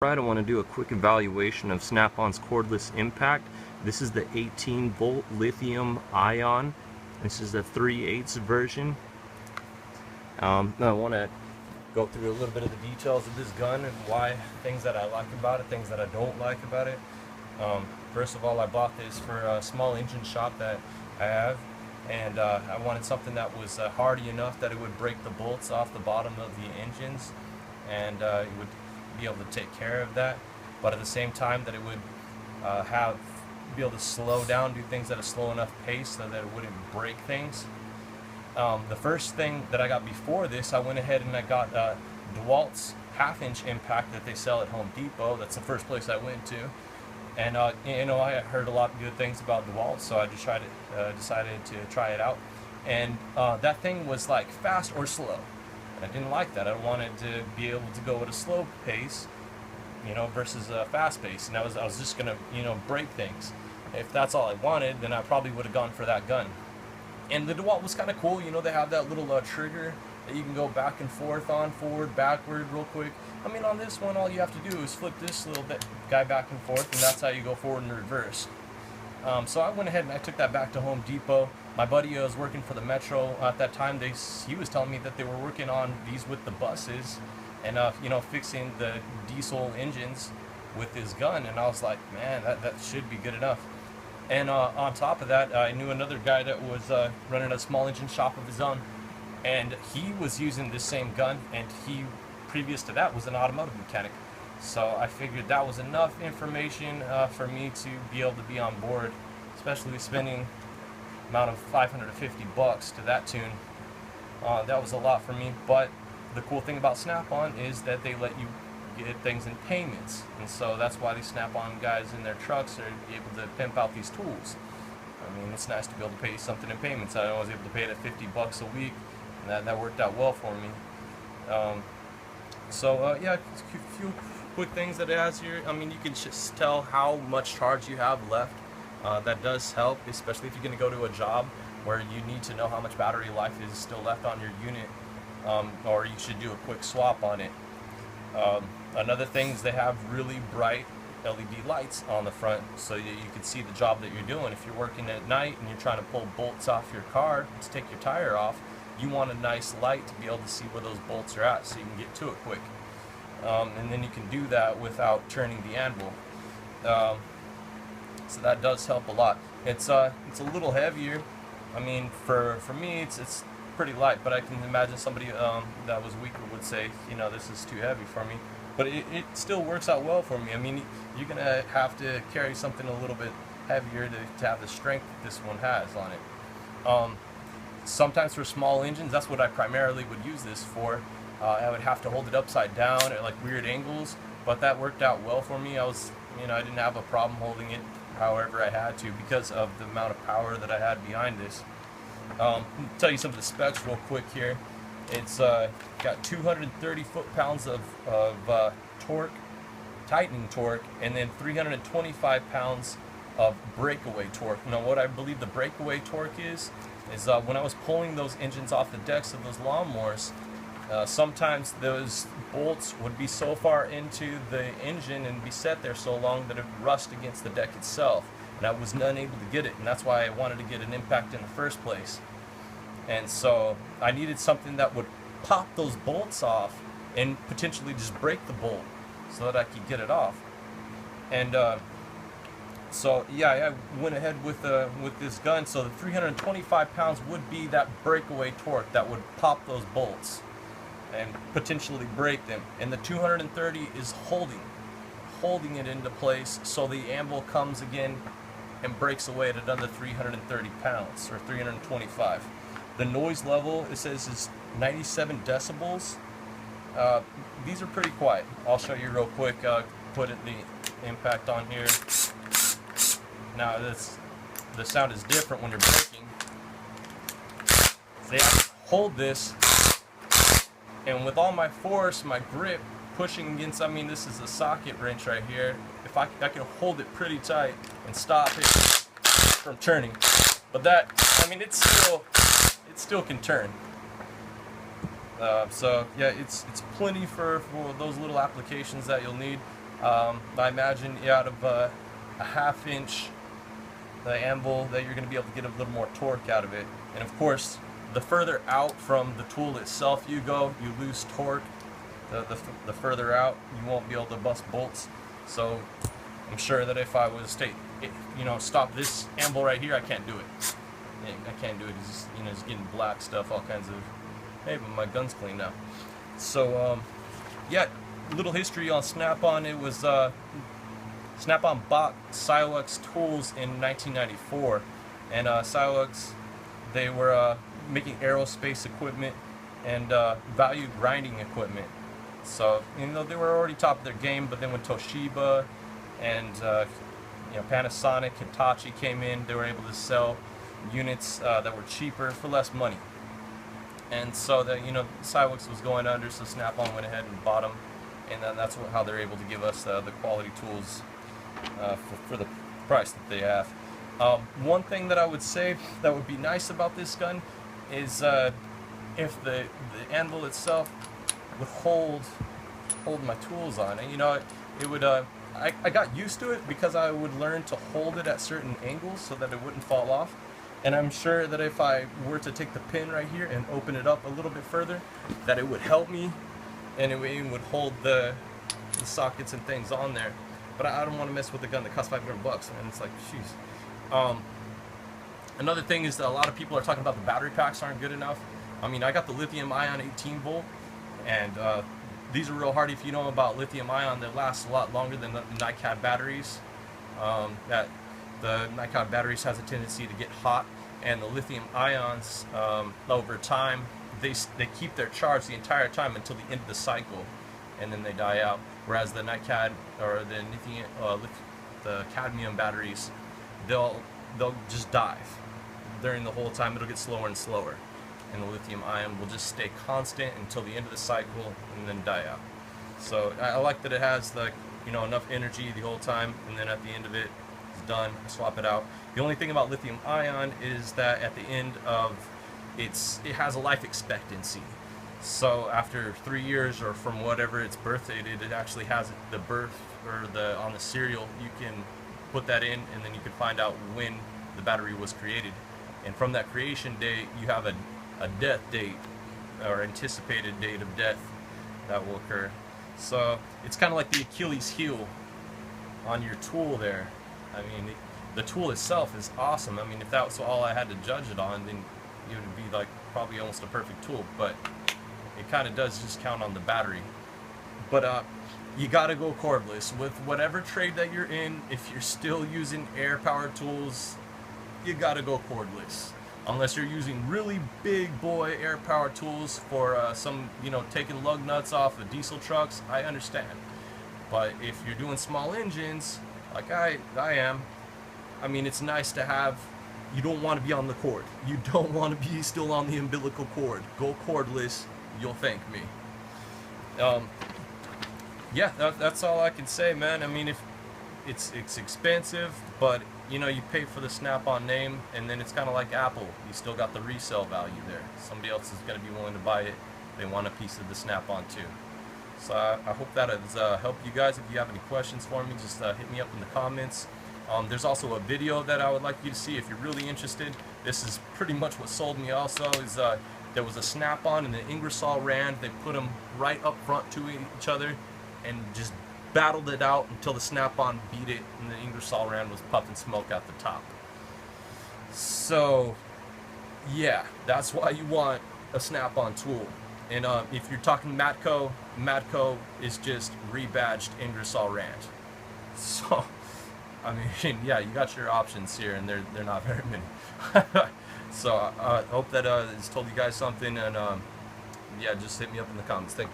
Right, I want to do a quick evaluation of SnapOn's cordless impact. This is the 18-volt lithium-ion. This is the 3/8 version. Now I want to go through a little bit of the details of this gun and why, things that I like about it, things that I don't like about it. First of all, I bought this for a small engine shop that I have, and I wanted something that was hardy enough that it would break the bolts off the bottom of the engines, and it would be able to take care of that, but at the same time that it would be able to slow down, do things at a slow enough pace so that it wouldn't break things. The first thing that I got before this, I went ahead and I got DeWalt's 1/2-inch impact that they sell at Home Depot. That's the first place I went to, and I heard a lot of good things about DeWalt, so I just decided to try it out. And that thing was like fast or slow. I didn't like that. I wanted to be able to go at a slow pace, versus a fast pace, and I was just gonna, break things. If that's all I wanted, then I probably would have gone for that gun. And the DeWalt was kind of cool. They have that little trigger that you can go back and forth on, forward, backward, real quick. I mean, on this one, all you have to do is flip this little guy back and forth, and that's how you go forward and reverse. So I went ahead and I took that back to Home Depot. My buddy was working for the Metro at that time. He was telling me that they were working on these with the buses, and fixing the diesel engines with his gun. And I was like, man, that should be good enough. And on top of that, I knew another guy that was running a small engine shop of his own, and he was using this same gun, and he, previous to that, was an automotive mechanic. So I figured that was enough information for me to be able to be on board, especially spending amount of $550 to that tune. That was a lot for me, but the cool thing about SnapOn is that they let you get things in payments, and so that's why these SnapOn guys in their trucks are able to pimp out these tools. I mean, it's nice to be able to pay something in payments. I was able to pay it at $50 a week, and that worked out well for me. Yeah, a few quick things that it has here. I mean, you can just tell how much charge you have left. That does help, especially if you're going to go to a job where you need to know how much battery life is still left on your unit, or you should do a quick swap on it. Another thing is they have really bright LED lights on the front, so you can see the job that you're doing. If you're working at night and you're trying to pull bolts off your car to take your tire off, you want a nice light to be able to see where those bolts are at so you can get to it quick. And then you can do that without turning the anvil. So that does help a lot. It's a little heavier. I mean, for me, it's pretty light, but I can imagine somebody that was weaker would say, this is too heavy for me. But it still works out well for me. I mean, you're gonna have to carry something a little bit heavier to have the strength that this one has on it. Sometimes for small engines, that's what I primarily would use this for. I would have to hold it upside down at like weird angles, but that worked out well for me. I didn't have a problem holding it however I had to because of the amount of power that I had behind this. I'll tell you some of the specs real quick here. It's got 230 foot-pounds of torque, tightening torque, and then 325 pounds of breakaway torque. Now, what I believe the breakaway torque is when I was pulling those engines off the decks of those lawnmowers, sometimes those bolts would be so far into the engine and be set there so long that it would rust against the deck itself, and I was unable to get it, and that's why I wanted to get an impact in the first place. And so I needed something that would pop those bolts off and potentially just break the bolt so that I could get it off. And so yeah, I went ahead with this gun. So the 325 pounds would be that breakaway torque that would pop those bolts and potentially break them, and the 230 is holding it into place so the anvil comes again and breaks away at another 330 pounds or 325. The noise level, it says, is 97 decibels. These are pretty quiet. I'll show you real quick. Put the impact on here. Now the sound is different when you're braking. They have to hold this, and with all my force, my grip pushing against, I mean, this is a socket wrench right here. If I can hold it pretty tight and stop it from turning. But that, I mean, it still can turn. So yeah, it's plenty for those little applications that you'll need. I imagine out of a ½ inch the anvil that you're going to be able to get a little more torque out of it. And of course, the further out from the tool itself you go, you lose torque. The further out, you won't be able to bust bolts. So I'm sure that if I was to, stop this anvil right here, I can't do it. I can't do it. It's just, it's getting black stuff, all kinds of. Hey, but my gun's clean now. So yeah, little history on SnapOn. It was SnapOn bought Silex tools in 1994, and Silex, they were making aerospace equipment and value grinding equipment. So they were already top of their game, but then when Toshiba and Panasonic, Hitachi came in, they were able to sell units that were cheaper for less money. And so that Silex was going under, so SnapOn went ahead and bought them, and then that's how they're able to give us the quality tools for the price that they have. One thing that I would say that would be nice about this gun is if the anvil itself would hold my tools on it. It would. I got used to it because I would learn to hold it at certain angles so that it wouldn't fall off. And I'm sure that if I were to take the pin right here and open it up a little bit further, that it would help me, and it would hold the sockets and things on there. But I don't want to mess with a gun that costs $500, and it's like, jeez. Another thing is that a lot of people are talking about the battery packs aren't good enough. I mean, I got the lithium-ion 18V, and these are real hardy. If you know about lithium-ion, they last a lot longer than the NiCad batteries. The NiCad batteries has a tendency to get hot, and the lithium ions over time they keep their charge the entire time until the end of the cycle, and then they die out. Whereas the NiCad or the cadmium batteries, they'll just die during the whole time. It'll get slower and slower, and the lithium ion will just stay constant until the end of the cycle and then die out. So I like that it has enough energy the whole time, and then at the end of it, done, swap it out. The only thing about lithium ion is that at the end of it has a life expectancy. So after 3 years, or from whatever its birth date, it actually has the birth or on the serial. You can put that in, and then you can find out when the battery was created. And from that creation date, you have a death date or anticipated date of death that will occur. So it's kind of like the Achilles heel on your tool there. I mean, the tool itself is awesome. I mean, if that was all I had to judge it on, then it would be like probably almost a perfect tool. But it kind of does just count on the battery. But you gotta go cordless with whatever trade that you're in. If you're still using air power tools, you gotta go cordless. Unless you're using really big boy air power tools for taking lug nuts off of diesel trucks, I understand. But if you're doing small engines, like I am, I mean, it's nice to have. You don't want to be on the cord. You don't want to be still on the umbilical cord. Go cordless. You'll thank me. Yeah, that's all I can say, man. I mean, if it's expensive, but you pay for the SnapOn name, and then it's kind of like Apple. You still got the resale value there. Somebody else is going to be willing to buy it. They want a piece of the SnapOn too. So I hope that has helped you guys. If you have any questions for me, just hit me up in the comments. There's also a video that I would like you to see if you're really interested. This is pretty much what sold me also, is there was a SnapOn and an Ingersoll Rand. They put them right up front to each other and just battled it out until the SnapOn beat it, and the Ingersoll Rand was puffing smoke out the top. So yeah, that's why you want a SnapOn tool. And if you're talking Matco is just rebadged Ingersoll Rand. So, I mean, yeah, you got your options here, and they're not very many. So I hope that has told you guys something, and yeah, just hit me up in the comments. Thank you.